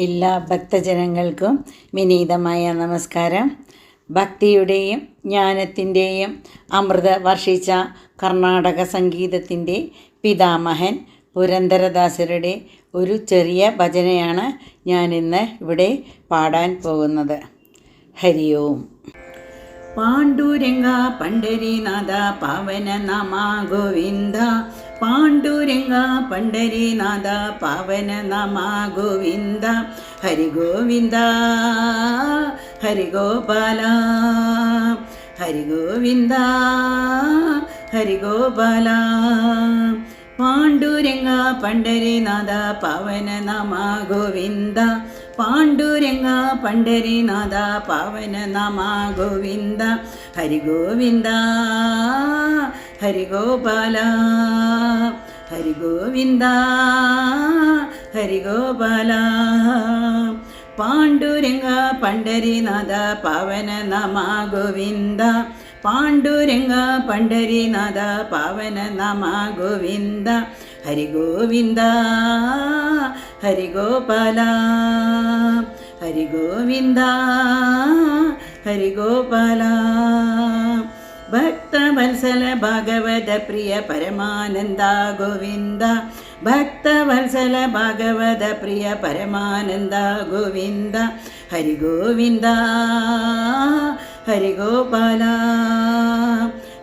എല്ലാ ഭക്തജനങ്ങൾക്കും വിനീതമായ നമസ്കാരം. ഭക്തിയുടെയും ജ്ഞാനത്തിൻ്റെയും അമൃത വർഷിച്ച കർണാടക സംഗീതത്തിൻ്റെ പിതാമഹൻ പുരന്ദരദാസരുടെ ഒരു ചെറിയ ഭജനയാണ് ഞാനിന്ന് ഇവിടെ പാടാൻ പോകുന്നത്. ഹരി ഓം. പാണ്ഡുരംഗ പണ്ഡരീനാഥ പാവന നമ ഗോവിന്ദ. പാണ്ഡുരംഗ പണ്ഡരീനാഥ പാവന നമ ഗോവിന്ദ. ഹരി ഗോവിന്ദ ഹരി ഗോപാല ഹരി ഗോവിന്ദ ഹരി ഗോപാല. പാണ്ഡുരംഗ പണ്ഡരീനാഥ പാവന നമ ഗോവിന്ദ. പാണ്ഡുരംഗ പണ്ഡരീനാഥ പാവന നമ ഗോവിന്ദ. ഹരി ഗോവിന്ദ ഹരി ഗോപാല ഹരി ഗോവിന്ദ ഹരി ഗോപാല. പാണ്ഡുരംഗ പണ്ഡരീനാഥ പാവന നമ ഗോവിന്ദ. പാണ്ഡുരംഗ പണ്ഡരീനാഥ പാവന നമ ഗോവിന്ദ. ഹരി ഗോവിന്ദ ഹരി ഗോപാല ഹരി ഗോവിന്ദ ഹരി ഗോപാല. ഭക്തവത്സല ഭാഗവത പ്രിയ പരമാനന്ദ ഗോവിന്ദ. ഭക്തവത്സല ഭാഗവത പ്രിയ പരമാനന്ദ ഗോവിന്ദ. ഹരി ഗോവിന്ദ ഹരി ഗോപാല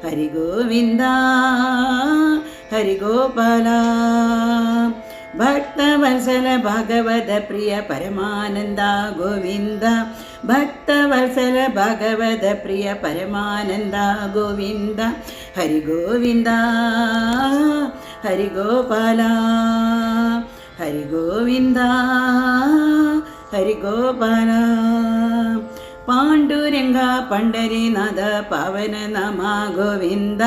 ഹരി ഗോവിന്ദ ഹരി ഗോപാല. ഭക്തവത്സല ഭാഗവത പ്രിയ പരമാനന്ദ ഗോവിന്ദ. ഭക്തവത്സല ഭാഗവത പ്രിയ പരമാനന്ദ ഗോവിന്ദ. ഹരി ഗോവിന്ദ ഹരി ഗോപാല ഹരി ഗോവിന്ദ ഹരി ഗോപാല. പാണ്ഡുരംഗ പണ്ഡരീനാഥ പാവന നമ ഗോവിന്ദ.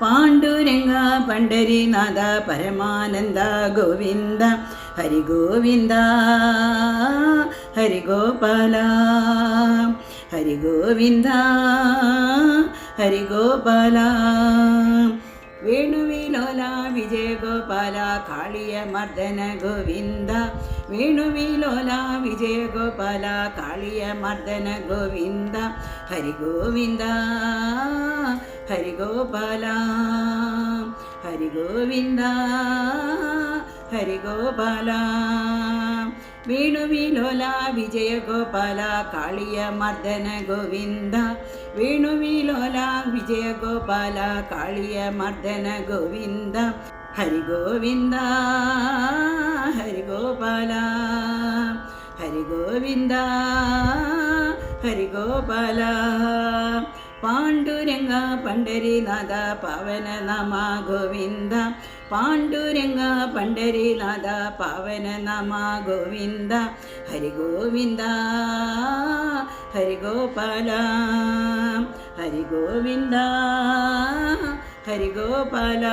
പാണ്ഡുരംഗ പണ്ഡരീനാഥ പരമാനന്ദ ഗോവിന്ദ. ഹരി ഗോവിന്ദ ഹരി ഗോപാല ഹരി ഗോവിന്ദ ഹരി ഗോപാല. വേണുവിലോല വിജയ ഗോപാല കാളിയ മർദ്ദന ഗോവിന്ദ. വേണുവിലോല വിജയ ഗോപാല കാളിയ മർദ്ദന ഗോവിന്ദ. ഹരി ഗോവിന്ദ ഹരി ഗോപാല ഹരി ഗോവിന്ദ ഹരി ഗോപാല. വേണുവിലോല വിജയ ഗോപാല കാളിയ മർദ്ദന ഗോവിന്ദ. വേണുവിലോല വിജയ ഗോപാല കാളിയ മർദ്ദന ഗോവിന്ദ. ഹരി ഗോവിന്ദ ഹരി ഗോപാല ഹരി ഗോവിന്ദ ഹരി ഗോപാല. പാണ്ഡുരംഗ പണ്ഡരീനാഥ പാവന നമ ഗോവിന്ദ. പാണ്ഡുരംഗ പണ്ഡരീനാഥ പാവന നമ ഗോവിന്ദ. ഹരി ഗോവിന്ദ ഹരി ഗോപാല ഹരി ഗോവിന്ദ ഹരി ഗോപാല.